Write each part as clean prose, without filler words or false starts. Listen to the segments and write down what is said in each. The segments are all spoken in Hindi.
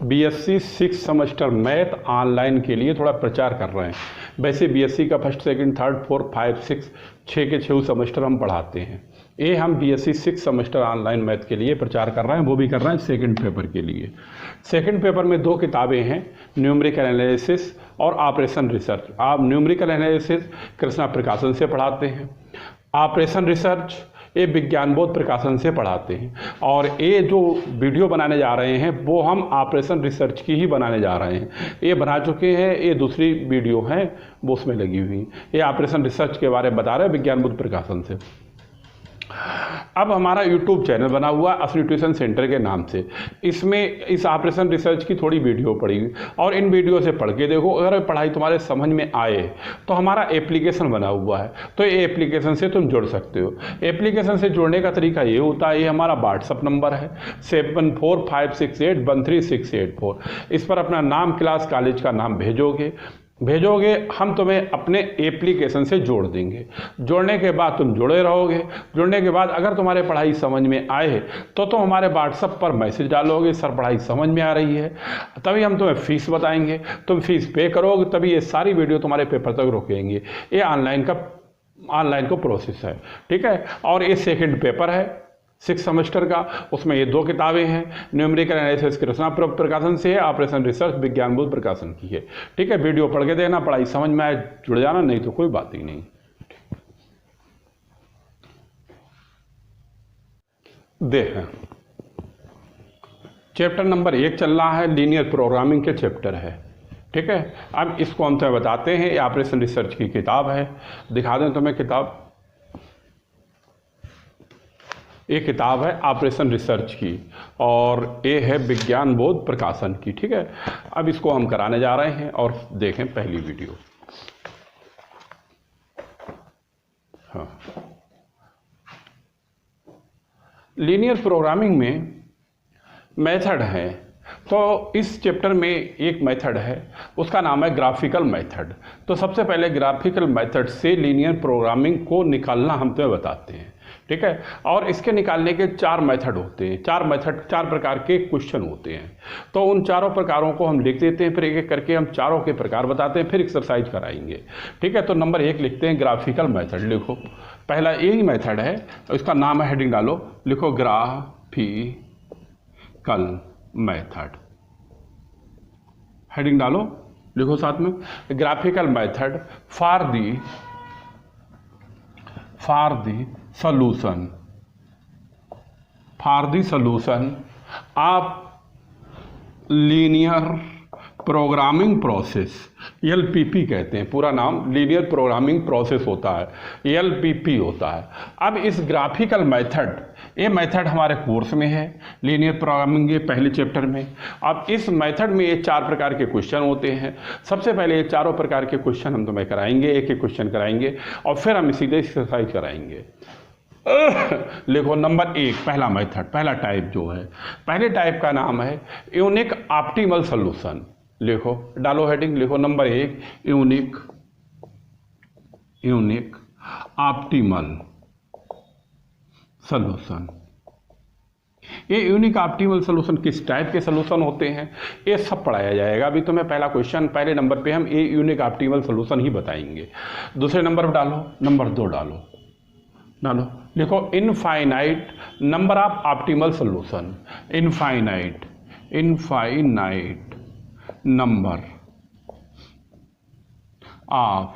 बीएससी 6 सेमेस्टर मैथ ऑनलाइन के लिए थोड़ा प्रचार कर रहे हैं। वैसे बीएससी का फर्स्ट सेकंड थर्ड फोर्थ 5 6 6 के 6 सेमेस्टर हम पढ़ाते हैं। ये हम बीएससी 6 सेमेस्टर ऑनलाइन मैथ के लिए प्रचार कर रहे हैं, वो भी कर रहे हैं सेकंड पेपर के लिए। सेकंड पेपर में 2 किताबें हैं, न्यूमेरिकल एनालिसिस और ऑपरेशन रिसर्च। आप न्यूमेरिकल एनालिसिस कृष्णा प्रकाशन से पढ़ाते हैं, ऑपरेशन रिसर्च ये विज्ञान बोध प्रकाशन से पढ़ाते हैं, और ये जो वीडियो बनाने जा रहे हैं वो हम ऑपरेशन रिसर्च की ही बनाने जा रहे हैं। ये बना चुके हैं, ये दूसरी वीडियो है वो उसमें लगी हुई। ये ऑपरेशन रिसर्च के बारे में बता रहे हैं विज्ञान बोध प्रकाशन से। अब हमारा यूट्यूब चैनल बना हुआ असली ट्यूशन सेंटर के नाम से। इसमें इस ऑपरेशन रिसर्च की थोड़ी वीडियो पड़ी और इन वीडियो से पढ़ के देखो, अगर पढ़ाई तुम्हारे समझ में आए तो हमारा एप्लीकेशन बना हुआ है, तो ये एप्लीकेशन से तुम जुड़ सकते हो। एप्लीकेशन से जुड़ने का तरीका ये होता है, ये हमारा व्हाट्सअप नंबर है 7456813684। इस पर अपना नाम, क्लास, कॉलेज का नाम भेजोगे, हम तुम्हें अपने एप्लीकेशन से जोड़ देंगे। जोड़ने के बाद तुम जुड़े रहोगे। जुड़ने के बाद अगर तुम्हारे पढ़ाई समझ में आए तो तुम हमारे व्हाट्सएप पर मैसेज डालोगे, सर पढ़ाई समझ में आ रही है, तभी हम तुम्हें फ़ीस बताएंगे। तुम फीस पे करोगे तभी ये सारी वीडियो तुम्हारे पेपर तक रुकेंगी। ये ऑनलाइन का प्रोसेस है, ठीक है। और ये सेकेंड पेपर है 6 सेमेस्टर का, उसमें ये 2 किताबें हैं, न्यूमेरिकल एनालिसिस कृष्णा प्रकाशन से है, ऑपरेशन रिसर्च विज्ञान बोध प्रकाशन की है, ठीक है। वीडियो पढ़ के देना, पढ़ाई समझ में आए जुड़ जाना, नहीं तो कोई बात ही नहीं। देखें, चैप्टर नंबर 1 चल रहा है, लीनियर प्रोग्रामिंग के चैप्टर है, ठीक है। अब इसको हम तुम्हें बताते हैं, ये ऑपरेशन रिसर्च की किताब है। दिखा दें तुम्हें किताब, ये किताब है ऑपरेशन रिसर्च की और ये है विज्ञान बोध प्रकाशन की, ठीक है। अब इसको हम कराने जा रहे हैं और देखें पहली वीडियो। हाँ, लीनियर प्रोग्रामिंग में मेथड है, तो इस चैप्टर में एक मेथड है, उसका नाम है ग्राफिकल मेथड। तो सबसे पहले ग्राफिकल मेथड से लीनियर प्रोग्रामिंग को निकालना हम तुम्हें बताते हैं, ठीक है। और इसके निकालने के 4 मेथड होते हैं, 4 प्रकार के क्वेश्चन होते हैं। तो उन चारों प्रकारों को हम लिख देते हैं, फिर एक एक करके हम चारों के प्रकार बताते हैं, फिर एक्सरसाइज कराएंगे, ठीक है। तो नंबर 1 लिखते हैं ग्राफिकल मेथड। लिखो, पहला यही मेथड है, इसका नाम है, हेडिंग डालो, लिखो ग्राफिकल मेथड, हेडिंग डालो, लिखो साथ में graphical method for the solution of linear programming process, LPP कहते हैं, पूरा नाम लीनियर प्रोग्रामिंग प्रोसेस होता है, LPP होता है। अब इस ग्राफिकल मेथड, ये मेथड हमारे कोर्स में है लीनियर प्रोग्रामिंग के पहले चैप्टर में। अब इस मेथड में ये 4 प्रकार के क्वेश्चन होते हैं। सबसे पहले ये चारों प्रकार के क्वेश्चन हम तुम्हें कराएंगे, एक एक क्वेश्चन कराएंगे और फिर हम सीधे एक्सरसाइज कराएंगे। लिखो नंबर 1, पहला मेथड, पहला टाइप जो है, पहले टाइप का नाम है यूनिक ऑप्टिमल सॉल्यूशन। लिखो, डालो हेडिंग, लिखो नंबर 1 यूनिक ऑप्टिमल सॉल्यूशन। ये यूनिक ऑप्टिमल सॉल्यूशन किस टाइप के सॉल्यूशन होते हैं ये सब पढ़ाया जाएगा। अभी तुम्हें पहला क्वेश्चन, पहले नंबर पे हम ये यूनिक ऑप्टिमल सॉल्यूशन ही बताएंगे। दूसरे नंबर पर डालो, नंबर 2 डालो, लिखो infinite number of optimal solution, infinite number of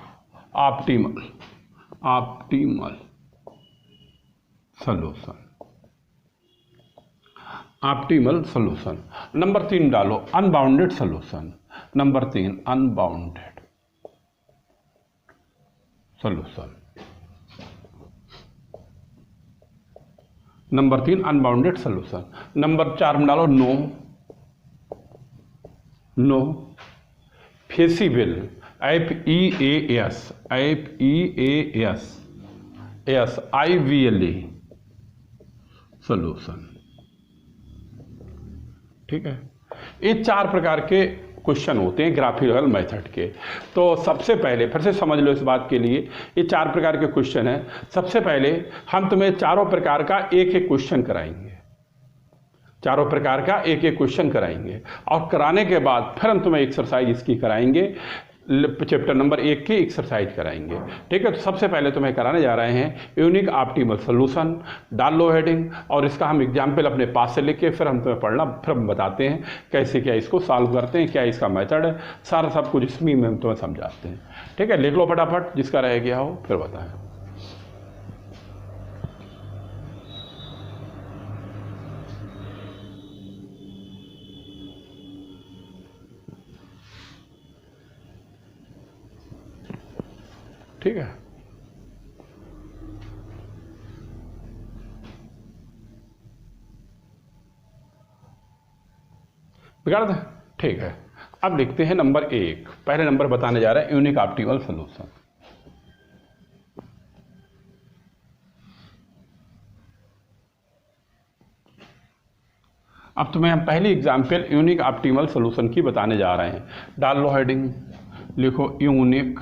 optimal solution, optimal solution. Number 3 डालो unbounded solution, number 3 unbounded solution, number 3 unbounded solution. Number 4 में डालो नो फेसिबल, FEASIVLE सॉल्यूशन, ठीक है। ये 4 प्रकार के क्वेश्चन होते हैं ग्राफिकल मेथड के। तो सबसे पहले फिर से समझ लो इस बात के लिए, ये 4 प्रकार के क्वेश्चन हैं। सबसे पहले हम तुम्हें चारों प्रकार का एक एक क्वेश्चन कराएंगे। चारों प्रकार का एक एक क्वेश्चन कराएंगे और कराने के बाद फिर हम तुम्हें एक्सरसाइज इसकी कराएंगे, चैप्टर नंबर 1 की एक्सरसाइज कराएंगे। ठीक है, तो सबसे पहले तुम्हें कराने जा रहे हैं यूनिक ऑप्टिमल सोल्यूशन, डाल लो हेडिंग और इसका हम एग्जाम्पल अपने पास से लिख के फिर हम तुम्हें पढ़ना, फिर हम बताते हैं कैसे क्या इसको सॉल्व करते हैं, क्या इसका मेथड है, सारा सब कुछ इसमें हम तुम्हें समझाते हैं। ठीक है, लिख लो फटाफट, जिसका रह गया हो फिर बताएं। ठीक है, बिगाड़ दें। ठीक है, अब लिखते हैं नंबर 1, पहले नंबर बताने जा रहे हैं यूनिक ऑप्टिमल सोल्यूशन। अब तुम्हें हम पहली एग्जाम्पल यूनिक ऑप्टिमल सोल्यूशन की बताने जा रहे हैं। डाल लो हेडिंग, लिखो यूनिक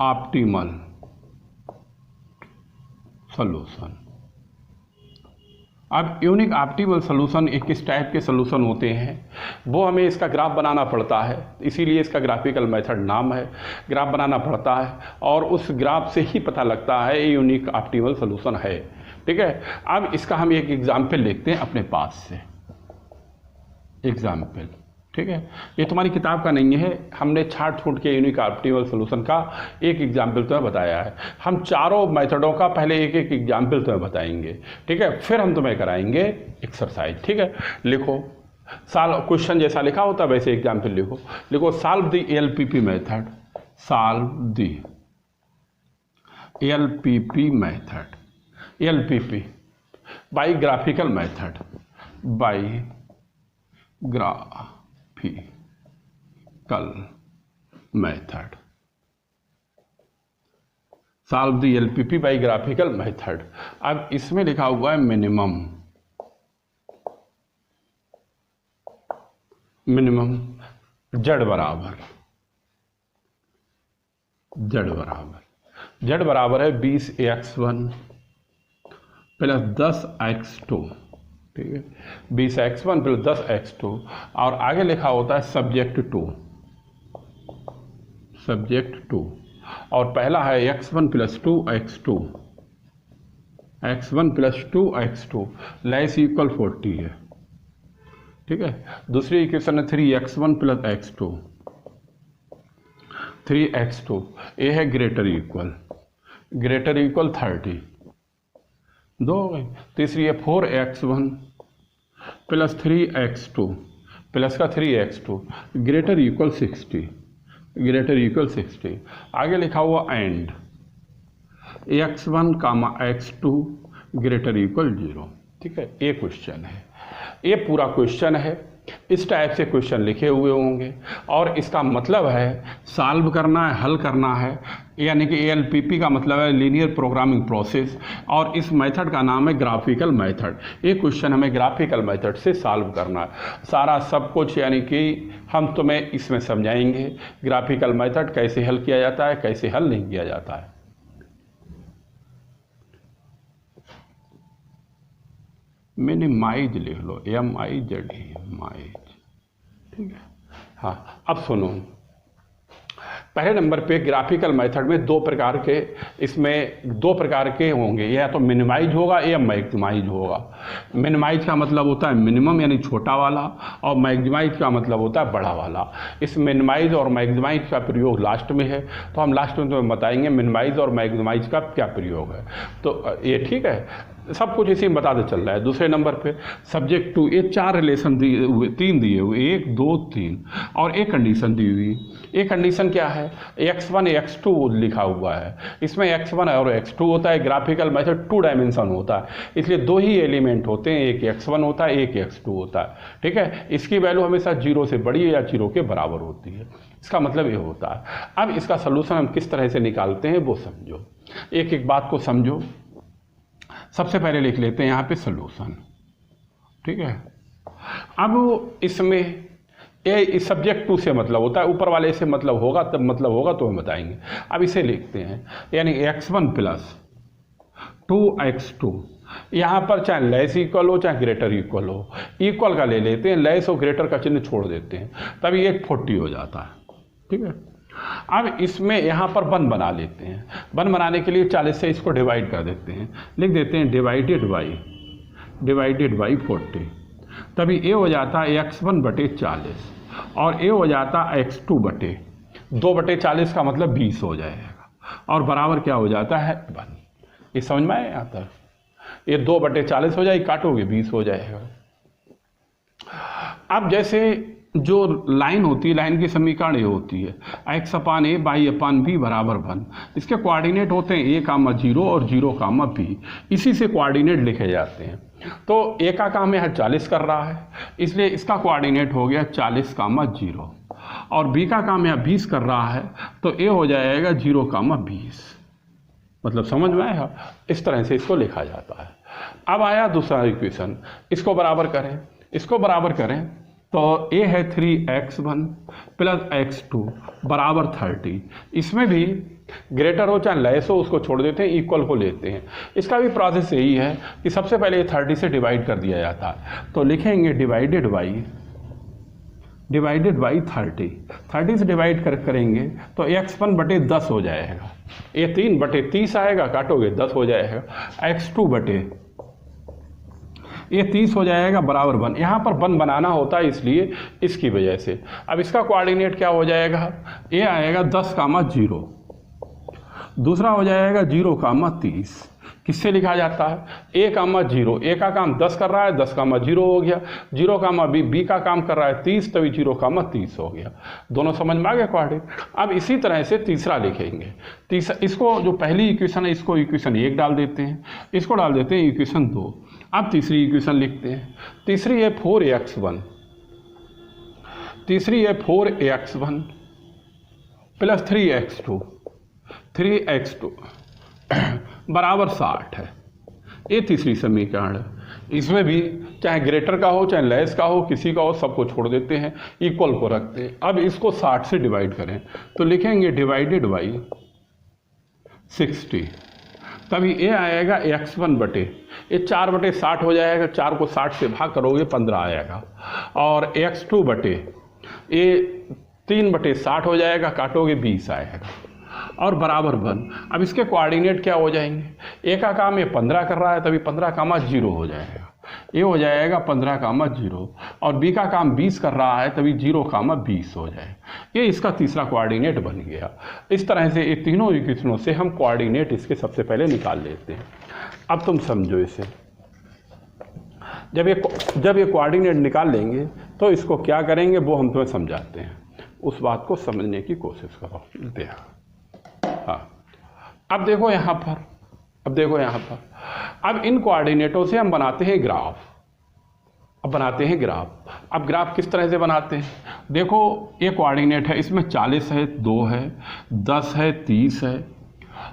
ऑप्टिमल सोल्यूशन। अब यूनिक ऑप्टिमल सोल्यूशन एक किस टाइप के सोल्यूशन होते हैं वो हमें इसका ग्राफ बनाना पड़ता है, इसीलिए इसका ग्राफिकल मेथड नाम है। ग्राफ बनाना पड़ता है और उस ग्राफ से ही पता लगता है ये यूनिक ऑप्टिमल सोल्यूशन है। ठीक है, अब इसका हम एक एग्जाम्पल लिखते हैं अपने पास से, एग्जाम्पल। ठीक है, ये तुम्हारी किताब का नहीं है, हमने छाट छूट के यूनिक ऑप्टिमल सोल्यूशन का एक एग्जाम्पल तुम्हें बताया है। हम चारों मेथडों का पहले एक एक एग्जाम्पल तुम्हें बताएंगे। ठीक है, फिर हम तुम्हें कराएंगे एक्सरसाइज। ठीक है, लिखो सॉल्व, क्वेश्चन जैसा लिखा होता वैसे एग्जाम्पल लिखो। लिखो solve the LPP method, solve the LPP method, LPP by graphical method, by graphical method, solve the LPP by graphical method. अब इसमें लिखा हुआ है मिनिमम, मिनिमम जेड बराबर, जेड बराबर है 20x1 प्लस 10x2। ठीक है, 20x1 प्लस 10x2 और आगे लिखा होता है सब्जेक्ट टू और पहला है x1 plus 2x2, x1 plus 2x2 less equal 40 है। ठीक है, दूसरी इक्वेशन है 3x1 प्लस x2, 3x2 ये है ग्रेटर इक्वल 30, दो हो गई। तीसरी है 4x1 प्लस 3x2 प्लस का 3x2 ग्रेटर इक्वल 60, आगे लिखा हुआ and x1 comma x2 greater equal 0। ठीक है, ये क्वेश्चन है, ये पूरा क्वेश्चन है। इस टाइप से क्वेश्चन लिखे हुए होंगे और इसका मतलब है सॉल्व करना है, हल करना है, यानी कि एलपीपी का मतलब है लीनियर प्रोग्रामिंग प्रोसेस और इस मेथड का नाम है ग्राफिकल मेथड। ये क्वेश्चन हमें ग्राफिकल मेथड से सॉल्व करना है सारा सब कुछ, यानी कि हम तुम्हें इसमें समझाएंगे ग्राफिकल मेथड कैसे हल किया जाता है, कैसे हल नहीं किया जाता है। मिनिमाइज लिख लो, MIZ, माइज। ठीक है, हाँ अब सुनो, पहले नंबर पे ग्राफिकल मेथड में दो प्रकार के होंगे, या तो मिनिमाइज होगा या मैक्सिमाइज होगा। मिनिमाइज का मतलब होता है मिनिमम यानी छोटा वाला और मैक्सिमाइज का मतलब होता है बड़ा वाला। इस मिनिमाइज और मैक्सिमाइज का प्रयोग लास्ट में है, तो हम लास्ट में तुम्हें बताएंगे मिनिमाइज और मैक्सिमाइज का क्या प्रयोग है। तो ये ठीक है, सब कुछ इसी में बताते चल रहा है। दूसरे नंबर पे सब्जेक्ट टू, ये 4 रिलेशन दिए हुए, 3 दिए हुए, 1 2 3 और एक कंडीशन दी हुई। एक कंडीशन क्या है, x1 x2 लिखा हुआ है, इसमें x1 और x2 होता है। ग्राफिकल मेथड 2 डायमेंशन होता है, इसलिए 2 ही एलिमेंट होते हैं, एक x1 होता है, एक x2 होता है। ठीक है, इसकी वैल्यू हमेशा 0 से बड़ी या 0 के बराबर होती है, इसका मतलब ये होता है। अब इसका सोल्यूशन हम किस तरह से निकालते हैं वो समझो, एक एक बात को समझो। सबसे पहले लिख लेते हैं यहाँ पे सोल्यूशन। ठीक है, अब इसमें ये सब्जेक्ट टू से मतलब होता है, ऊपर वाले से मतलब होगा तब मतलब होगा तो हम बताएंगे। अब इसे लिखते हैं, यानी x1 प्लस 2x2 यहाँ पर चाहे लेस इक्वल हो चाहे ग्रेटर इक्वल हो, इक्वल का ले लेते हैं, लेस और ग्रेटर का चिन्ह छोड़ देते हैं, तभी ये 40 हो जाता है। ठीक है, अब इसमें यहाँ पर 1 बना लेते हैं। 1 बनाने के लिए 40 से इसको डिवाइड कर देते हैं, लिख देते हैं डिवाइडेड बाई 40, तभी ये हो जाता है x1 बटे 40 और ये हो जाता है x2 बटे 2 बटे 40 का मतलब 20 हो जाएगा और बराबर क्या हो जाता है 1। ये समझ में आया यहाँ तक? ये 2 बटे 40 हो जाएगी, काटोगे 20 हो जाएगा। अब जैसे जो लाइन होती है, लाइन की समीकरण ये होती है x upon a by upon b बराबर 1। इसके कोऑर्डिनेट होते हैं a कामा 0 और 0 कामा b, इसी से कोऑर्डिनेट लिखे जाते हैं। तो a का काम यहाँ 40 कर रहा है, इसलिए इसका कोऑर्डिनेट हो गया 40 कामा 0 और b का काम यहाँ 20 कर रहा है, तो a हो जाएगा 0 कामा 20। मतलब समझ में आया? इस तरह से इसको लिखा जाता है। अब आया दूसरा इक्वेशन, इसको बराबर करें तो a है 3x1 प्लस x2 बराबर 30। इसमें भी ग्रेटर हो चाहे लेस हो उसको छोड़ देते हैं, इक्वल को लेते हैं। इसका भी प्रोसेस यही है कि सबसे पहले 30 से डिवाइड कर दिया जाता है, तो लिखेंगे डिवाइडेड बाई 30 से डिवाइड करेंगे तो x1 बटे 10 हो जाएगा, ये 3 बटे 30 आएगा, काटोगे 10 हो जाएगा, x2 बटे ये 30 हो जाएगा बराबर 1। यहाँ पर 1 बनाना होता है इसलिए इसकी वजह से। अब इसका कोऑर्डिनेट क्या हो जाएगा? ये आएगा 10 कामा 0, दूसरा हो जाएगा 0 कामा 30। किससे लिखा जाता है? a कामा 0, a का काम 10 कर रहा है, 10 कामा 0 हो गया, 0 कामा b का काम कर रहा है 30, तभी 0 कामा 30 हो गया। दोनों समझ में आ गया कोऑर्डिनेट? अब इसी तरह से तीसरा लिखेंगे। इसको जो पहली इक्वेशन है इसको इक्वेशन 1 डाल देते हैं, इसको डाल देते हैं इक्वेशन 2। अब तीसरी इक्वेशन लिखते हैं, तीसरी है 4x1 प्लस 3x2 बराबर 60 है। ये तीसरी समीकरण है। इसमें भी चाहे ग्रेटर का हो चाहे लेस का हो, किसी का हो, सबको छोड़ देते हैं, इक्वल को रखते हैं। अब इसको 60 से डिवाइड करें तो लिखेंगे डिवाइडेड बाई 60, तभी ये आएगा x1 बटे ये 4 बटे 60 हो जाएगा, 4 को 60 से भाग करोगे 15 आएगा, और x2 बटे ये 3 बटे 60 हो जाएगा, काटोगे 20 आएगा और बराबर 1। अब इसके कोऑर्डिनेट क्या हो जाएंगे? ए का काम ये 15 कर रहा है, तभी 15 कामा 0 हो जाएगा, ये हो जाएगा 15 कामा 0, और बी का काम 20 कर रहा है, तभी 0 कामा 20 हो जाए। ये इसका तीसरा कोऑर्डिनेट बन गया। इस तरह से ये तीनों इक्वेशनों से हम कोऑर्डिनेट इसके सबसे पहले निकाल लेते हैं। अब तुम समझो इसे, जब ये कोऑर्डिनेट निकाल लेंगे तो इसको क्या करेंगे वो हम तुम्हें समझाते हैं, उस बात को समझने की कोशिश करो। हाँ, अब देखो यहाँ पर, अब इन कोऑर्डिनेटों से हम बनाते हैं ग्राफ। अब ग्राफ किस तरह से बनाते हैं? देखो ये कोऑर्डिनेट है, इसमें 40 है, 2 है, 10 है, 30 है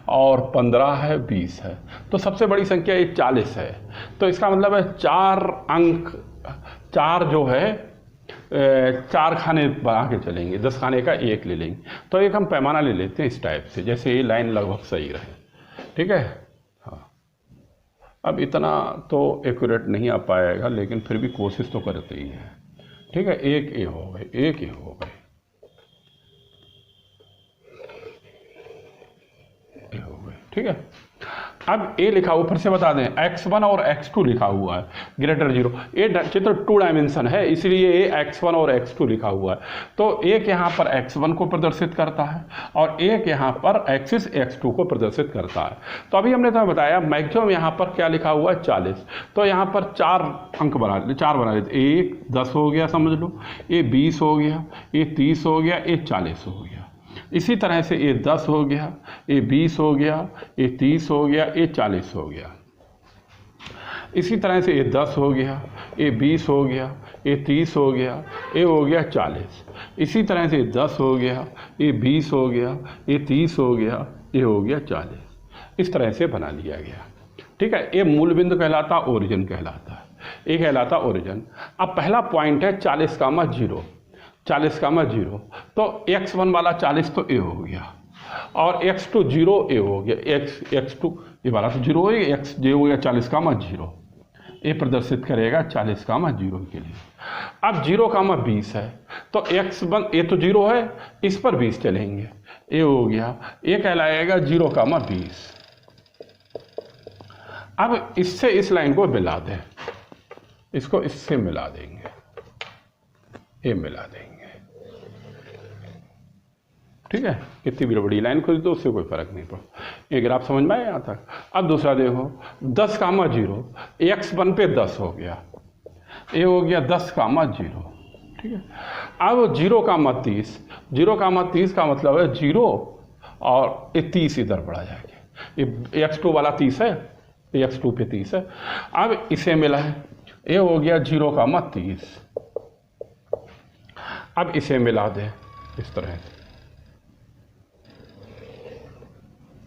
और 15 है, 20 है। तो सबसे बड़ी संख्या ये 40 है, तो इसका मतलब है 4 अंक, 4 जो है 4 खाने बना के चलेंगे, 10 खाने का 1 ले लेंगे। तो एक हम पैमाना ले लेते हैं इस टाइप से, जैसे ये लाइन लगभग सही रहे। ठीक है, हाँ। अब इतना तो एक्यूरेट नहीं आ पाएगा, लेकिन फिर भी कोशिश तो करते ही है। ठीक है, 1 ए हो गए, 1 ए हो गए, ठीक है। अब ए लिखा हुआ, फिर से बता दें, x1 और x2 लिखा हुआ है ग्रेटर 0। ये चित्र 2 डायमेंशन है, इसलिए ये x1 और x2 लिखा हुआ है। तो एक यहाँ पर x1 को प्रदर्शित करता है और एक यहाँ पर एक्सिस x2 को प्रदर्शित करता है। तो अभी हमने तुम्हें बताया मैक्सिमम यहाँ पर क्या लिखा हुआ है 40, तो यहाँ पर 4 अंक बना लेते, 1 10 हो गया समझ लो, ये 20 हो गया, ये 30 हो गया, ये 40 हो गया। इसी तरह से ये 10 हो गया, ये 20 हो गया, ये 30 हो गया, ये 40 हो गया। इसी तरह से ये 10 हो गया, ये 20 हो गया, ये 30 हो गया, ये हो गया 40। इसी तरह से 10 हो गया, ये 20 हो गया, ये 30 हो गया, ये हो गया 40। इस तरह से बना लिया गया। ठीक है, ये मूल बिंदु कहलाता, ओरिजिन कहलाता है, ये कहलाता ओरिजिन। अब पहला पॉइंट है 40 कामा 0, 40 कामा 0, तो x1 वाला 40 तो ए हो गया और x2 0 ए हो गया, x2 ये वाला तो जीरो है, एक्स जे हो गया 40,0, ये प्रदर्शित करेगा 40,0 के लिए। अब 0,20 है तो ये तो 0 है, इस पर 20 चलेंगे, ये हो गया, ये कहलाएगा 0,20। अब इससे इस लाइन को मिला दें, इसको इससे मिला देंगे, ये मिला देंगे, ठीक है। कितनी भी बड़ी लाइन खोल दो उससे कोई फर्क नहीं पड़ता। ये ग्राफ समझ में आया यहाँ तक। अब दूसरा देखो 10,0, x1 पे 10 हो गया, ये हो गया 10,0, ठीक है। अब 0,30, 0,30 का मतलब है 0 और ये 30 इधर बढ़ा जाएगा, ये x2 वाला 30 है, ये x2 पे 30 है। अब इसे मिला है, ये हो गया 0,30। अब इसे मिला दे इस तरह से,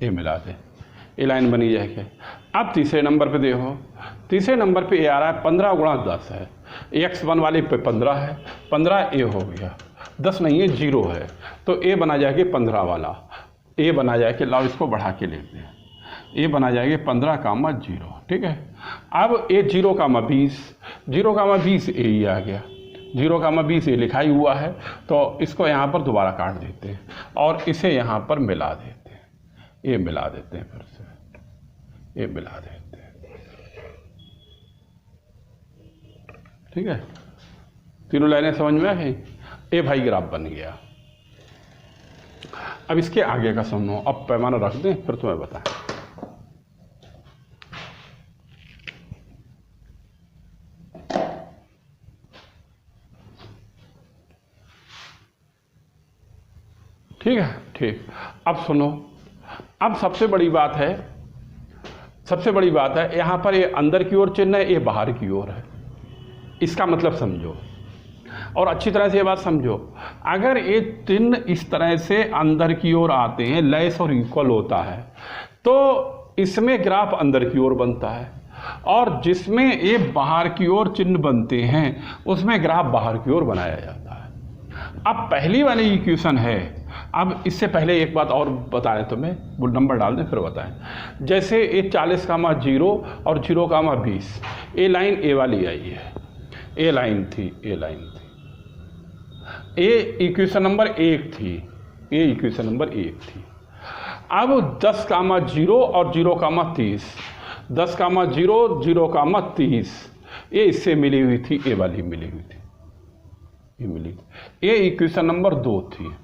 ये मिला दे, ये लाइन बनी जाएगी। अब तीसरे नंबर पे देखो, तीसरे नंबर पे ये आ रहा है 15 गुणा 10 है, x1 वाले पे 15 है, 15 ए हो गया, 10 नहीं है 0 है, तो ए बना जाएगी 15 वाला, ए बना जाएगी, लाओ इसको बढ़ा के लेते हैं, ए बना जाएगी 15,0, ठीक है। अब ए 0,20, 0,20 ए ही आ गया, 0,20 ये लिखा ही हुआ है, तो इसको यहाँ पर दोबारा काट देते हैं और इसे यहाँ पर मिला देते हैं, ये मिला देते हैं, फिर से ये मिला देते हैं, ठीक है। तीनों लाइनें समझ में आ गई। ये भाई ग्राफ बन गया। अब इसके आगे का सुनो, अब पैमाना रख दें फिर तुम्हें बताएं। ठीक है, ठीक। अब सुनो, अब सबसे बड़ी बात है यहाँ पर ये अंदर की ओर चिन्ह है, ये बाहर की ओर है, इसका मतलब समझो और अच्छी तरह से ये बात समझो। अगर ये चिन्ह इस तरह से अंदर की ओर आते हैं, लेस और इक्वल होता है, तो इसमें ग्राफ अंदर की ओर बनता है, और जिसमें ये बाहर की ओर चिन्ह बनते हैं उसमें ग्राफ बाहर की ओर बनाया जाता है। अब पहली वाली इक्वेशन है, अब इससे पहले एक बात और बताएं तुम्हें, वो नंबर डाल दें फिर बताएं। जैसे ये 40,0 और 0,20, ये लाइन ए वाली आई है, ये लाइन थी, ये इक्वेशन नंबर 1 थी, ये इक्वेशन नंबर 1 थी। अब 10,0 और 0,30, 10,0 0,30 ये इससे मिली हुई थी, ये वाली मिली हुई थी, ये मिली, ये इक्वेशन नंबर 2 थी।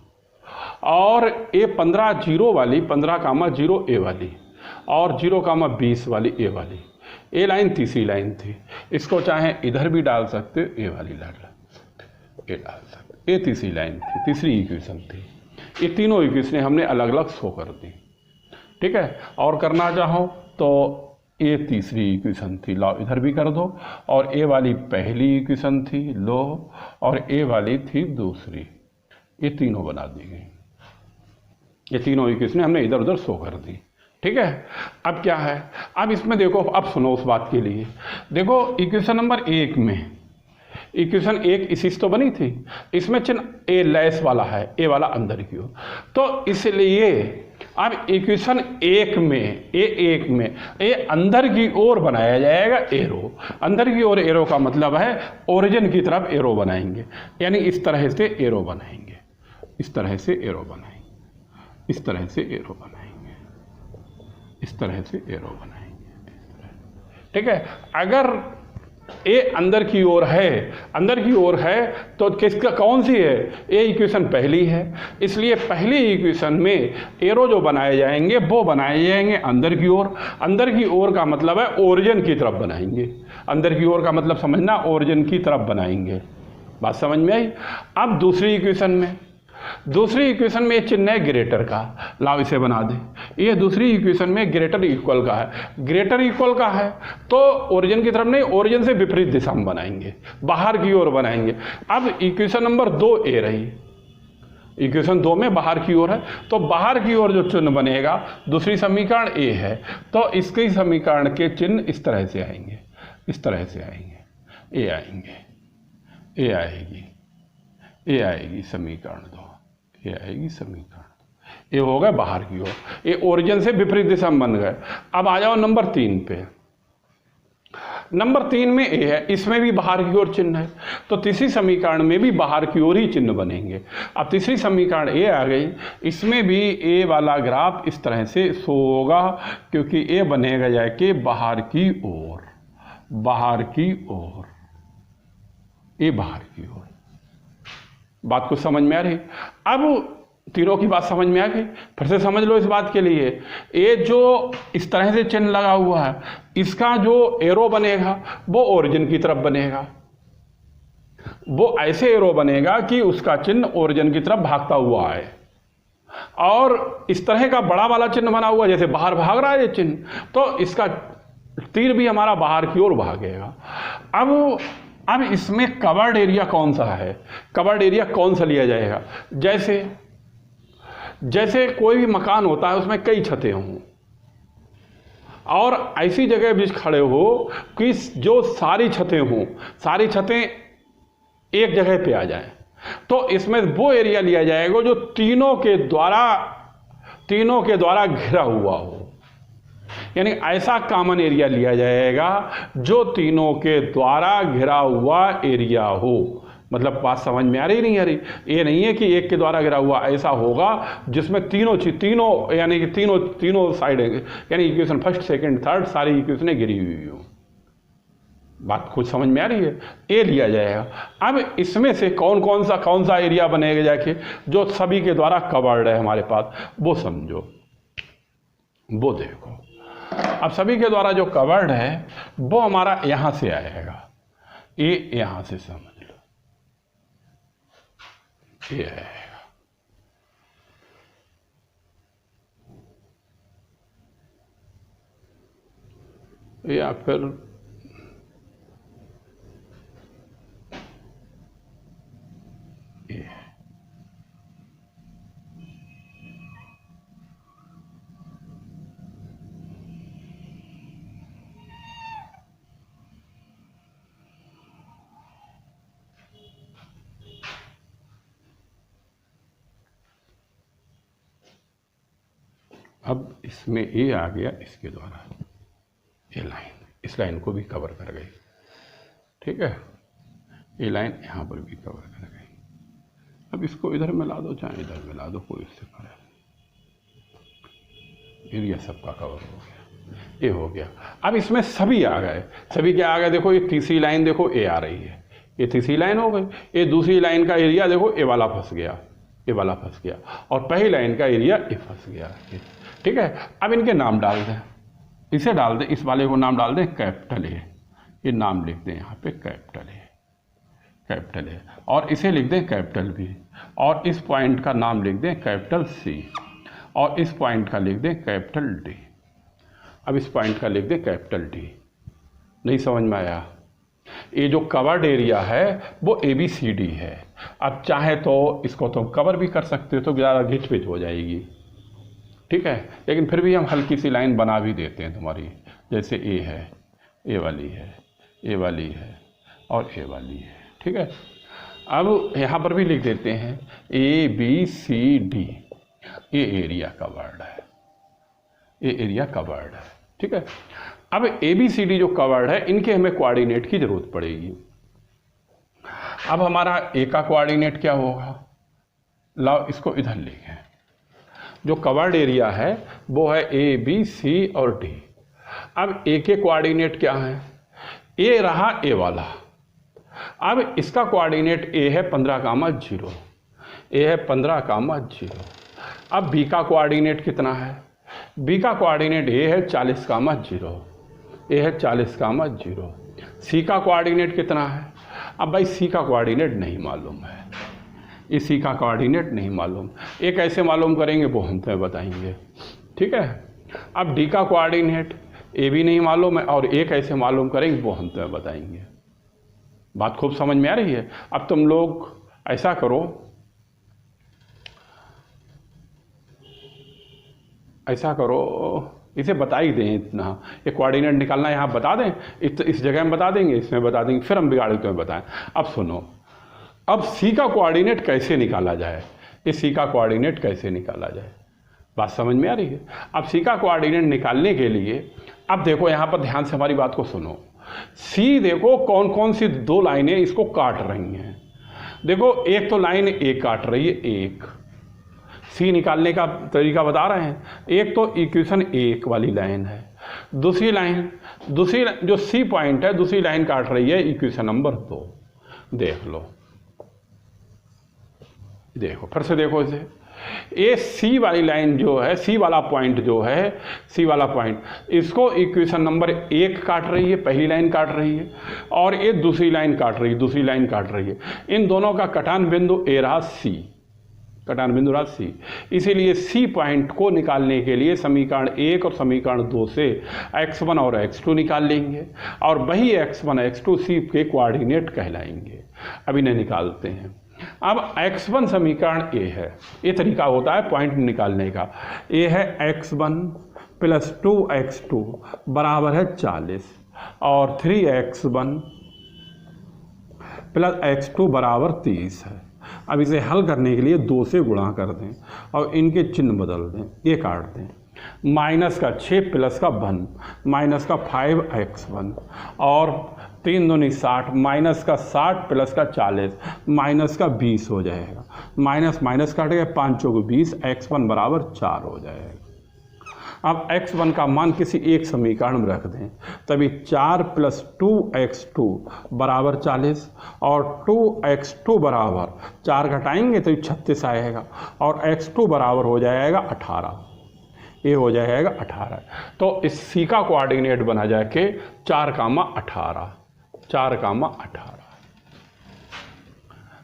और ये 15,0 वाली, 15,0 ए वाली और 0,20 वाली ए वाली, ये लाइन तीसरी लाइन थी। इसको चाहे इधर भी डाल सकते, ए वाली डाल सकते, ये डाल सकते, ये तीसरी लाइन थी, तीसरी इक्वेशन थी। ये तीनों इक्वेशनें हमने अलग अलग शो कर दी, ठीक है। और करना चाहो तो ये तीसरी इक्वेशन थी, लो इधर भी कर दो, और ए वाली पहली इक्वेशन थी, लो, और ए वाली थी दूसरी, ये तीनों बना दी गई। ये तीनों इक्वेशन हमने इधर उधर शो कर दी, ठीक है। अब क्या है, अब इसमें देखो, अब सुनो उस बात के लिए। देखो इक्वेशन नंबर 1 में, इक्वेशन 1 इसी से तो बनी थी, इसमें चिन्ह ए लेस वाला है, ए वाला अंदर की ओर, तो इसलिए अब इक्वेशन 1 में, ए1 में ये अंदर की ओर बनाया जाएगा एरो। अंदर की ओर एरो का मतलब है ओरिजिन की तरफ एरो बनाएंगे, यानी इस तरह से एरो बनाएंगे, इस तरह से एरो बनाएंगे, इस तरह से एरो बनाएंगे, इस तरह से एरो बनाएंगे, ठीक है। अगर ए अंदर की ओर है, अंदर की ओर है तो किसका, कौन सी है, ए इक्वेशन पहली है, इसलिए पहली इक्वेशन में एरो जो बनाए जाएंगे वो बनाए जाएंगे अंदर की ओर। अंदर की ओर का मतलब है ओरिजिन की तरफ बनाएंगे, अंदर की ओर का मतलब समझना ओरिजिन की तरफ बनाएंगे, बात समझ में आई। अब दूसरी इक्वेशन में, दूसरी इक्वेशन में चिन्ह है ग्रेटर का, लाओ इसे बना दे। ये दूसरी इक्वेशन में ग्रेटर इक्वल का है, ग्रेटर इक्वल का है तो ओरिजिन की तरफ नहीं, ओरिजिन से विपरीत दिशा में बनाएंगे, बाहर की ओर बनाएंगे। अब इक्वेशन नंबर 2 ए रही, इक्वेशन 2 में बाहर की ओर है, तो बाहर की ओर जो चिन्ह बनेगा, दूसरी समीकरण ए है, तो इसके समीकरण के चिन्ह इस तरह से आएंगे, इस तरह से आएंगे, ए आएंगे, ए आएगी, ये आएगी समीकरण 2, ये आएगी समीकरण। ये हो गए बाहर की ओर, ये ओरिजिन से विपरीत दिशा में बन गए। अब आ जाओ नंबर 3 पे। नंबर 3 में ए है, इसमें भी बाहर की ओर चिन्ह है, तो तीसरी समीकरण में भी बाहर की ओर ही चिन्ह बनेंगे। अब तीसरी समीकरण ए आ गई, इसमें भी ए वाला ग्राफ इस तरह से शो होगा, क्योंकि ए बनेगा जाके बाहर की ओर, बाहर की ओर, ए बाहर की ओर। बात कुछ समझ में आ रही? अब तीनों की बात समझ में आ गई, फिर से समझ लो इस बात के लिए। ये जो इस तरह से चिन्ह लगा हुआ है, इसका जो एरो बनेगा वो ओरिजिन की तरफ बनेगा, वो ऐसे एरो बनेगा कि उसका चिन्ह ओरिजिन की तरफ भागता हुआ है। और इस तरह का बड़ा वाला चिन्ह बना हुआ, जैसे बाहर भाग रहा है ये चिन्ह, तो इसका तीर भी हमारा बाहर की ओर भागेगा। अब इसमें कवर्ड एरिया कौन सा है, कवर्ड एरिया कौन सा लिया जाएगा? जैसे कोई भी मकान होता है, उसमें कई छतें हों और ऐसी जगह भी खड़े हो कि जो सारी छतें हों, सारी छतें एक जगह पे आ जाएं, तो इसमें वो एरिया लिया जाएगा जो तीनों के द्वारा घिरा हुआ हो। यानी ऐसा कॉमन एरिया लिया जाएगा जो तीनों के द्वारा घिरा हुआ एरिया हो। मतलब बात समझ में आ रही नहीं आ रही? ये नहीं है कि एक के द्वारा घिरा हुआ, ऐसा होगा जिसमें तीनों यानी कि तीनों साइड, यानी इक्वेशन फर्स्ट सेकंड थर्ड सारी इक्वेशनें घिरी हुई हो। बात कुछ समझ में आ रही है? ए लिया जाएगा। अब इसमें से कौन सा एरिया बनेगा जाके जो सभी के द्वारा कवर्ड है हमारे पास, वो समझो, वो देखो। अब सभी के द्वारा जो कवर्ड है वो हमारा यहां से आएगा, ये यहां से समझ लो, ये आएगा। या फिर ये, अब इसमें ए आ गया इसके द्वारा, ये लाइन इस लाइन को भी कवर कर गई, ठीक है, ये लाइन यहाँ पर भी कवर कर गई। अब इसको इधर मिला दो चाहे इधर मिला दो, कोई इससे फर्क, एरिया सबका कवर हो गया, ये हो गया। अब इसमें सभी आ गए, सभी क्या आ गए? देखो ये तीसरी लाइन देखो ए आ रही है, ये तीसरी लाइन हो गई। ये दूसरी लाइन का एरिया देखो ए वाला फंस गया, ए वाला फंस गया, और पहली लाइन का एरिया ए फंस गया, ठीक है। अब इनके नाम डाल दें, इसे डाल दें, इस वाले को नाम डाल दें कैपिटल ए, ये नाम लिख दें यहाँ पे कैपिटल ए, कैपिटल ए, और इसे लिख दें कैपिटल बी, और इस पॉइंट का नाम लिख दें कैपिटल सी, और इस पॉइंट का लिख दें कैपिटल डी। अब इस पॉइंट का लिख दें कैपिटल डी। नहीं समझ में आया? ये जो कवर्ड एरिया है वो ABCD है। अब चाहे तो इसको तुम कवर भी कर सकते हो, तो ज़्यादा घिच-पिच हो जाएगी, ठीक है, लेकिन फिर भी हम हल्की सी लाइन बना भी देते हैं तुम्हारी, जैसे ए है, ए वाली है, ए वाली है और ए वाली है, ठीक है। अब यहाँ पर भी लिख देते हैं ABCD, ये एरिया कवर्ड है, ये एरिया कवर्ड है, ठीक है। अब ABCD जो कवर्ड है, इनके हमें कोऑर्डिनेट की जरूरत पड़ेगी। अब हमारा ए का कोऑर्डिनेट क्या होगा? लाओ इसको इधर लिखें। जो कवर्ड एरिया है वो है ABC और D। अब ए के कोऑर्डिनेट क्या है? ए रहा ए वाला, अब इसका कोऑर्डिनेट ए है 15,0, ए है 15,0। अब बी का कोऑर्डिनेट कितना है? बी का कोऑर्डिनेट ए है 40,0, ए है 40,0। सी का कोऑर्डिनेट कितना है? अब भाई सी का कोऑर्डिनेट नहीं मालूम है, ये सी का कोऑर्डिनेट नहीं मालूम, ये कैसे मालूम करेंगे वो हम तुम्हें बताएंगे, ठीक है। अब डी का कोऑर्डिनेट ए भी नहीं मालूम है, और ए कैसे मालूम करेंगे वो हम तुम्हें बताएंगे। बात खूब समझ में आ रही है? अब तुम लोग ऐसा करो, इसे बता ही दें इतना, ये कोऑर्डिनेट निकालना यहाँ बता दें, इस जगह में बता देंगे, इसमें बता देंगे, फिर हम बिगाड़ के तुम्हें बताएं। अब सुनो, अब सी का कोऑर्डिनेट कैसे निकाला जाए इस सी का कोऑर्डिनेट कैसे निकाला जाए। बात समझ में आ रही है। अब सी का कोऑर्डिनेट निकालने के लिए अब देखो यहाँ पर ध्यान से हमारी बात को सुनो। सी देखो कौन कौन सी दो लाइनें इसको काट रही हैं। देखो एक तो लाइन ए काट रही है, एक सी निकालने का तरीका बता रहे हैं। एक तो इक्वेशन एक वाली लाइन है, दूसरी जो सी पॉइंट है दूसरी लाइन काट रही है इक्वेशन नंबर 2। देख लो, देखो फिर से देखो इसे। ये सी वाली लाइन जो है, सी वाला पॉइंट जो है, सी वाला पॉइंट इसको इक्वेशन नंबर 1 काट रही है, पहली लाइन काट रही है, और ये दूसरी लाइन काट रही है, दूसरी लाइन काट रही है। इन दोनों का कटान बिंदु ए रहा सी, कटान बिंदु रहा सी। इसीलिए सी पॉइंट को निकालने के लिए समीकरण 1 और समीकरण 2 से x1 और x2 निकाल लेंगे, और वही x1 x2 सी के कोऑर्डिनेट कहलाएंगे। अब इन्हें निकालते हैं। अब x1 समीकरण ए है, ये तरीका होता है पॉइंट निकालने का। ए है x1 प्लस 2x2 बराबर है 40, और 3x1 प्लस x2 बराबर 30 है। अब इसे हल करने के लिए 2 से गुणा कर दें और इनके चिन्ह बदल दें, ये काट दें। माइनस का 6 प्लस का 1 माइनस का 5x1 और 3 दूनी 60 माइनस का 60 प्लस का 40 माइनस का 20 हो जाएगा। माइनस माइनस काटेगा 5 चौके 20, x1 बराबर 4 हो जाएगा। अब x1 का मान किसी एक समीकरण में रख दें, तभी 4 प्लस 2x2 बराबर 40 और 2x2 बराबर 4 घटाएंगे तो 36 आएगा, और x2 बराबर हो जाएगा 18, ये हो जाएगा 18। तो इस सी का कोऑर्डिनेट बना जाके 4,18, 4,18।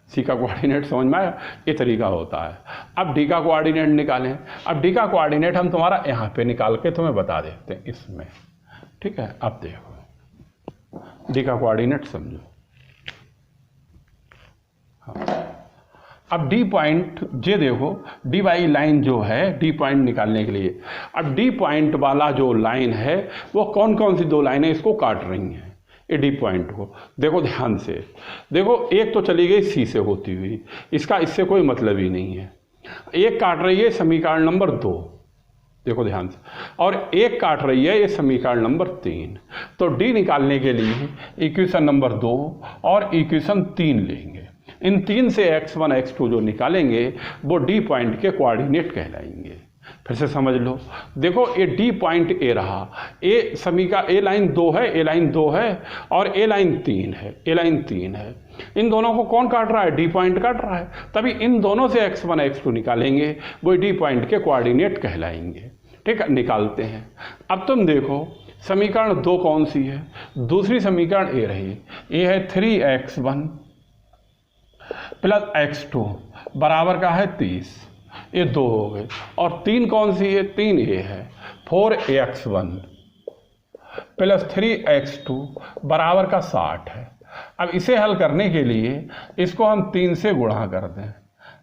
सी का कोऑर्डिनेट समझ में आया, ये तरीका होता है। अब डी का कोऑर्डिनेट निकालें। अब डी का कोऑर्डिनेट हम तुम्हारा यहाँ पे निकाल के तुम्हें बता देते हैं इसमें, ठीक है। अब देखो डी का कोऑर्डिनेट समझो। हाँ, अब डी पॉइंट जे देखो, डी वाई लाइन जो है डी पॉइंट निकालने के लिए, अब डी पॉइंट वाला जो लाइन है वो कौन कौन सी दो लाइनें इसको काट रही हैं ए डी पॉइंट को। देखो ध्यान से देखो, एक तो चली गई सी से होती हुई, इसका इससे कोई मतलब ही नहीं है। एक काट रही है समीकरण नंबर 2, देखो ध्यान से, और एक काट रही है ये समीकरण नंबर 3। तो डी निकालने के लिए इक्वेशन नंबर 2 और इक्वेशन 3 लेंगे। इन 3 से x1 x2 जो निकालेंगे वो डी पॉइंट के कोऑर्डिनेट कहलाएंगे। फिर से समझ लो, देखो ये डी पॉइंट ए रहा, ए समीकरण ए लाइन 2 है, ए लाइन 2 है और ए लाइन 3 है, ए लाइन 3 है। इन दोनों को कौन काट रहा है? डी पॉइंट काट रहा है। तभी इन दोनों से x1 x2 निकालेंगे, वो डी पॉइंट के कोऑर्डिनेट कहलाएंगे। ठीक है, निकालते हैं। अब तुम देखो समीकरण 2 कौन सी है? दूसरी समीकरण ए रही, ये है 3x1 प्लस x2 बराबर का है 30, ये 2 हो गए। और 3 कौन सी है? 3 ये है 4x1 प्लस 3x2 बराबर का 60 है। अब इसे हल करने के लिए इसको हम 3 से गुणा कर दें,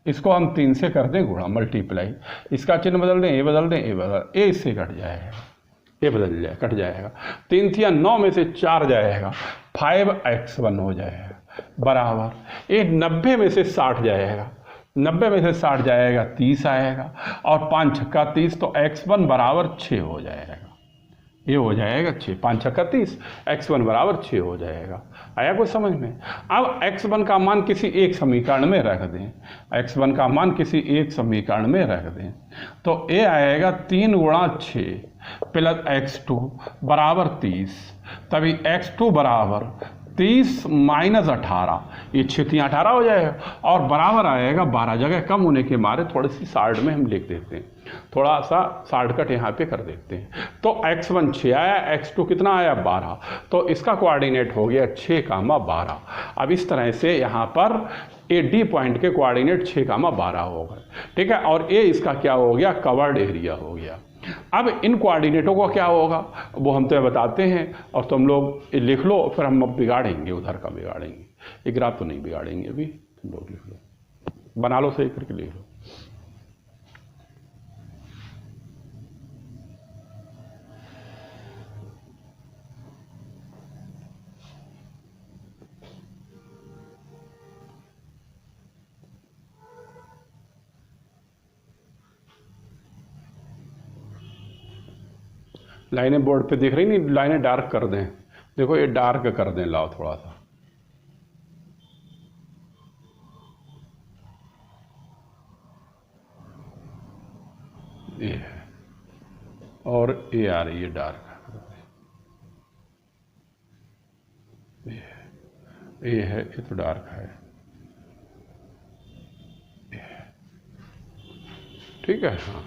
इसको हम 3 से कर दें गुणा, मल्टीप्लाई। इसका चिन्ह बदल दें, ये बदल दें, ये बदल, ये इससे कट जाएगा, ये बदल जाए, कट जाएगा। 3 थिया 9 में से 4 जाएगा, 5x1 हो जाएगा बराबर, ये 90 में से 60 जाएगा, 90 में से 60 जाएगा 30 आएगा, और 5 छक्का 30, तो x1 बराबर 6 हो जाएगा। ये हो जाएगा 6, 5 छक्का 30, x1 बराबर 6 हो जाएगा। आया कुछ समझ में? अब x1 का मान किसी एक समीकरण में रख दें, x1 का मान किसी एक समीकरण में रख दें, तो ये आएगा 3 गुणा 6 प्लस x2 बराबर 30, तभी x2 बराबर 30 माइनस 18, ये 6 18 हो जाएगा, और बराबर आएगा 12। जगह कम होने के मारे थोड़ी सी साइड में हम लिख देते हैं, थोड़ा सा शॉर्टकट यहाँ पे कर देते हैं। तो x1 6 आया, x2 कितना आया? 12, तो इसका कोऑर्डिनेट हो गया 6,12। अब इस तरह से यहाँ पर ए डी पॉइंट के कोऑर्डिनेट 6,12 हो गए। ठीक है, और ए इसका क्या हो गया? कवर्ड एरिया हो गया। अब इन कोऑर्डिनेटों का क्या होगा वो हम तुम्हें बताते हैं, और तुम लोग लिख लो, फिर हम अब बिगाड़ेंगे, उधर का बिगाड़ेंगे, ये ग्राफ तो नहीं बिगाड़ेंगे अभी, तुम लोग लिख लो, बना लो, सही करके लिख लो। लाइनें बोर्ड पे दिख रही नहीं, लाइनें डार्क कर दें, देखो ये डार्क कर दें, लाओ थोड़ा सा, ये है, और ये आ रही है डार्क, ये है, ये तो डार्क है, ठीक है। हाँ,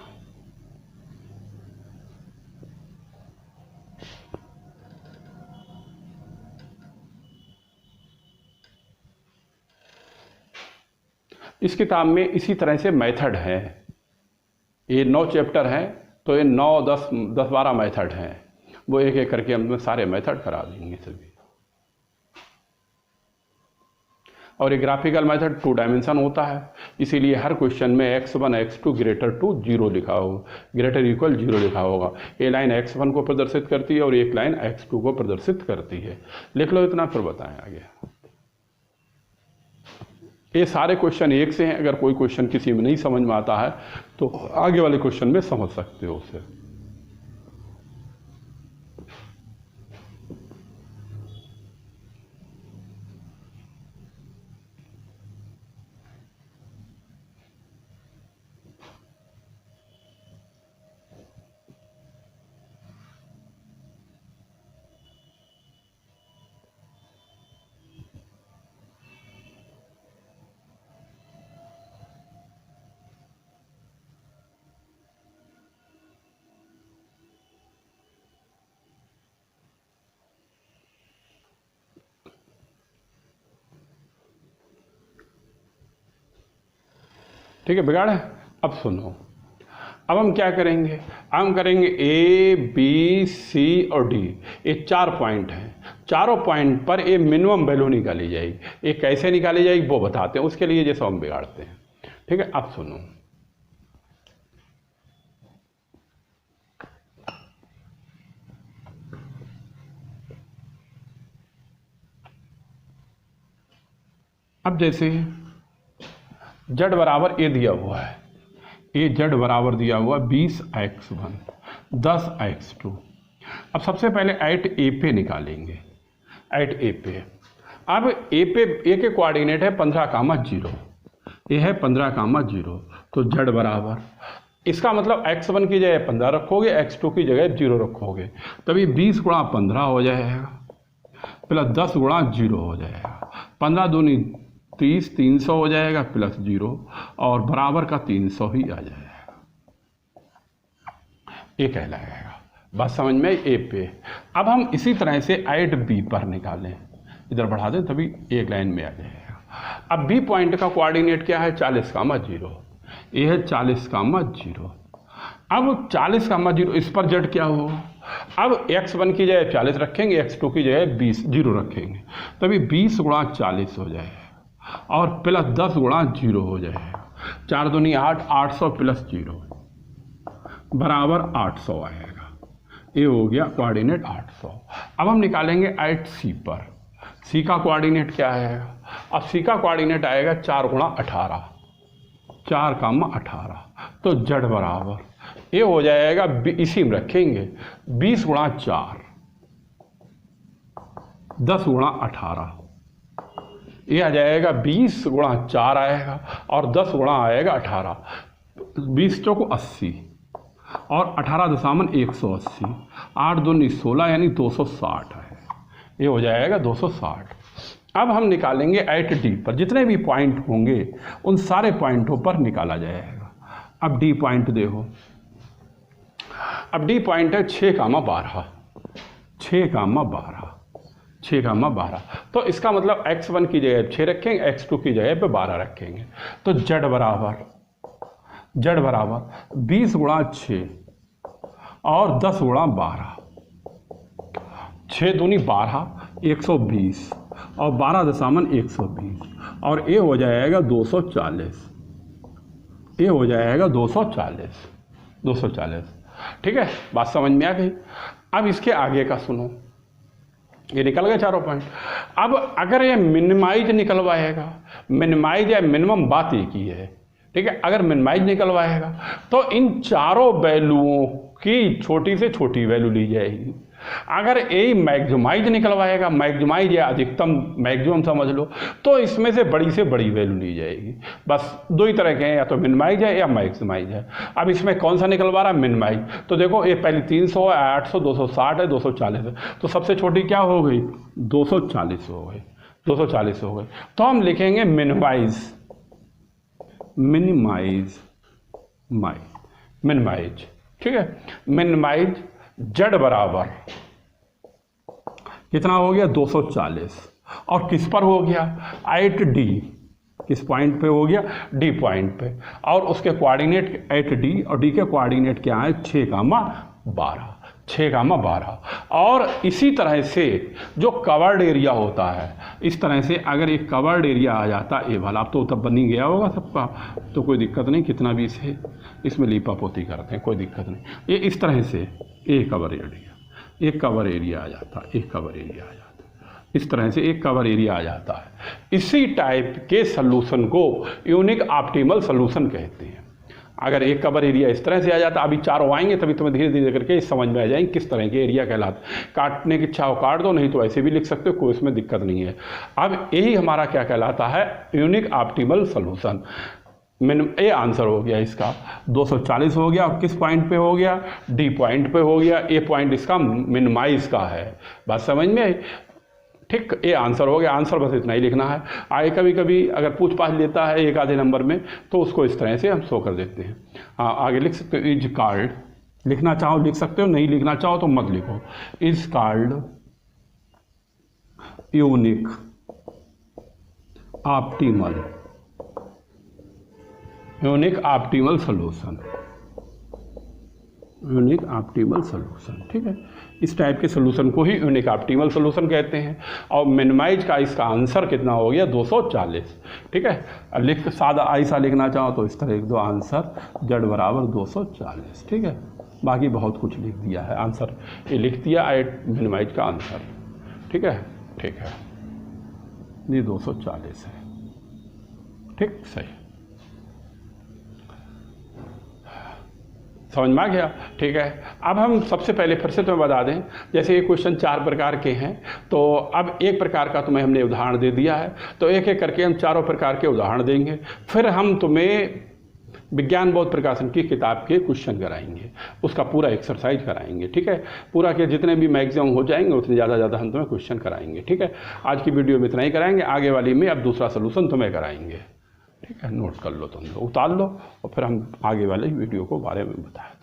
इस किताब में इसी तरह से मेथड है, ये 9 चैप्टर हैं, तो ये 9 10 10 12 मेथड हैं, वो एक एक करके हम सारे मेथड करा देंगे सभी। और ये ग्राफिकल मेथड 2 डायमेंशन होता है, इसीलिए हर क्वेश्चन में x1 x2 ग्रेटर टू 0 लिखा होगा, ग्रेटर इक्वल 0 लिखा होगा। ये लाइन x1 को प्रदर्शित करती है और एक लाइन x2 को प्रदर्शित करती है। लिख लो इतना, फिर बताएं आगे। ये सारे क्वेश्चन एक से हैं, अगर कोई क्वेश्चन किसी में नहीं समझ में आता है तो आगे वाले क्वेश्चन में समझ सकते हो उसे। ठीक है, बिगाड़ है। अब सुनो, अब हम क्या करेंगे, हम करेंगे ए बी सी और डी, ये 4 पॉइंट हैं, चारों पॉइंट पर ये मिनिमम वैल्यू निकाली जाएगी। ये कैसे निकाली जाएगी वो बताते हैं, उसके लिए जैसे हम बिगाड़ते हैं। ठीक है, अब सुनो, अब जैसे z बराबर ए दिया हुआ है, ए z बराबर दिया हुआ 20x1 10x2। अब सबसे पहले एट ए पे निकालेंगे, एट ए पे। अब ए पे ए के कोऑर्डिनेट है 15,0, ये है 15,0, तो z बराबर, इसका मतलब x1 की जगह 15 रखोगे, x2 की जगह 0 रखोगे, तभी 20 गुणा 15 हो जाएगा प्लस 10 गुणा 0 हो जाएगा, 15 दूनी 30, 300 हो जाएगा प्लस 0 और बराबर का 300 ही आ जाएगा, ये कहलाएगा। बात समझ में आई ए पे। अब हम इसी तरह से एट बी पर निकालें, इधर बढ़ा दें तभी एक लाइन में आ जाएगा। अब बी पॉइंट का कोऑर्डिनेट क्या है 40,0, ये है 40,0। अब 40,0 इस पर जेड क्या होगा, अब x1 की जगह 40 रखेंगे, x2 की जगह 20 0 रखेंगे, तभी 20 गुणा 40 हो जाएगा और प्लस 10 गुणा 0 हो जाएगा, 4 दूनी 8, 800 प्लस 0 बराबर 800 आएगा। ये हो गया कोऑर्डिनेट 800। अब हम निकालेंगे एट सी पर, सी का कोऑर्डिनेट क्या है, अब सी का कोऑर्डिनेट आएगा 4 गुणा 18, 4,18, तो जेड बराबर ये हो जाएगा, इसी में रखेंगे 20 गुणा 4 10 गुणा 18, ये आ जाएगा 20 गुणा 4 आएगा और 10 गुणा आएगा 18, 20 चौको 80 और 18,180, 8 दूनी 16 यानी 260 है, ये हो जाएगा 260। अब हम निकालेंगे एट डी पर, जितने भी पॉइंट होंगे उन सारे पॉइंटों पर निकाला जाएगा। अब डी पॉइंट देखो, अब डी पॉइंट है 6,12, 6,12, 6,12, तो इसका मतलब x1 की जगह 6 रखेंगे, x2 की जगह पे 12 रखेंगे, तो z बराबर 20 गुणा 6 और 10 गुणा 12, 6 दूनी 12, 120 और 12,120 और ये हो जाएगा 240, ये हो जाएगा 240। ठीक है, बात समझ में आ गई। अब इसके आगे का सुनो, ये निकल गए चारों पॉइंट। अब अगर ये मिनिमाइज निकलवाएगा, मिनिमाइज या मिनिमम बात एक ही है, ठीक है। अगर मिनिमाइज निकलवाएगा तो इन चारों वैल्यूओं की छोटी से छोटी वैल्यू ली जाएगी। अगर ए मैक्सिमाइज निकलवाएगा, मैक्सिमाइज या अधिकतम मैक्सिमम समझ लो, तो इसमें से बड़ी वैल्यू ली जाएगी। बस दो ही तरह के हैं, या तो मिनिमाइज है या मैक्सिमाइज है। अब इसमें कौन सा निकलवा रहा है? मिनिमाइज। तो देखो ये पहले 300 है, 800, 260 है, 240 है, तो सबसे छोटी क्या हो गई? 240 हो गई, 240 हो गई। तो हम लिखेंगे मिनिमाइज, मिनिमाइज, मिनिमाइज, ठीक है। मिनिमाइज जेड बराबर कितना हो गया? 240। और किस पर हो गया? Eight D. किस पॉइंट पे हो गया? डी पॉइंट पे। और उसके कोऑर्डिनेट एट डी, और डी के कोऑर्डिनेट क्या है? 6,12, 6,12। और इसी तरह से जो कवर्ड एरिया होता है, इस तरह से अगर एक कवर्ड एरिया आ जाता ए वाला, अब तो तब बन ही गया होगा सबका, तो कोई दिक्कत नहीं, कितना भी इसे इसमें लीपा पोती करते हैं, कोई दिक्कत नहीं। ये इस तरह से एक कवर एरिया, एक कवर एरिया आ जाता, एक कवर एरिया आ जाता, इस तरह से एक कवर एरिया आ जाता है। इसी टाइप के सलूशन को यूनिक ऑप्टिमल सलूशन कहते हैं। अगर एक कवर एरिया इस तरह से आ जाता, अभी चारों आएंगे तभी तुम्हें धीरे धीरे करके समझ में आ जाएंगे किस तरह के एरिया कहलाते। काटने की इच्छा हो काट दो, नहीं तो ऐसे भी लिख सकते हो, कोई इसमें दिक्कत नहीं है। अब यही हमारा क्या कहलाता है? Unique optimal solution. ये आंसर हो गया इसका, 240 हो गया। और किस पॉइंट पे हो गया? डी पॉइंट पे हो गया। ए पॉइंट इसका मिनिमाइज का है। बात समझ में आई? ठीक, ये आंसर हो गया। आंसर बस इतना ही लिखना है। आगे कभी कभी अगर पूछ पाछ लेता है एक आधे नंबर में, तो उसको इस तरह से हम शो कर देते हैं। हाँ, आगे लिख सकते हो, इज कॉल्ड, लिखना चाहो लिख सकते हो, नहीं लिखना चाहो तो मत लिखो। Is called unique optimal, unique optimal solution, unique optimal solution, ठीक है। इस टाइप के सॉल्यूशन को ही यूनिक ऑप्टिमल सॉल्यूशन कहते हैं। और मिनिमाइज का इसका आंसर कितना हो गया? 240, ठीक है। लिख सादा ऐसा लिखना चाहो तो इस तरह लिख दो, आंसर जेड बराबर 240, ठीक है। बाकी बहुत कुछ लिख दिया है, आंसर ये लिख दिया एट मिनिमाइज का आंसर, ठीक है, ठीक है। ये 240 है, ठीक, सही, समझ में आ गया, ठीक है। अब हम सबसे पहले फिर से तुम्हें बता दें, जैसे ये क्वेश्चन 4 प्रकार के हैं, तो अब एक प्रकार का तुम्हें हमने उदाहरण दे दिया है, तो एक एक करके हम चारों प्रकार के उदाहरण देंगे। फिर हम तुम्हें विज्ञान बौद्ध प्रकाशन की किताब के क्वेश्चन कराएंगे, उसका पूरा एक्सरसाइज कराएंगे, ठीक है। पूरा के जितने भी मैक्सिमम हो जाएंगे उतने ज़्यादा हम तुम्हें क्वेश्चन कराएंगे, ठीक है। आज की वीडियो में इतना ही कराएंगे, आगे वाली में अब दूसरा सोल्यूशन तुम्हें कराएंगे, ठीक है। नोट कर लो, तुम उतार लो, और फिर हम आगे वाले वीडियो को बारे में बताएं।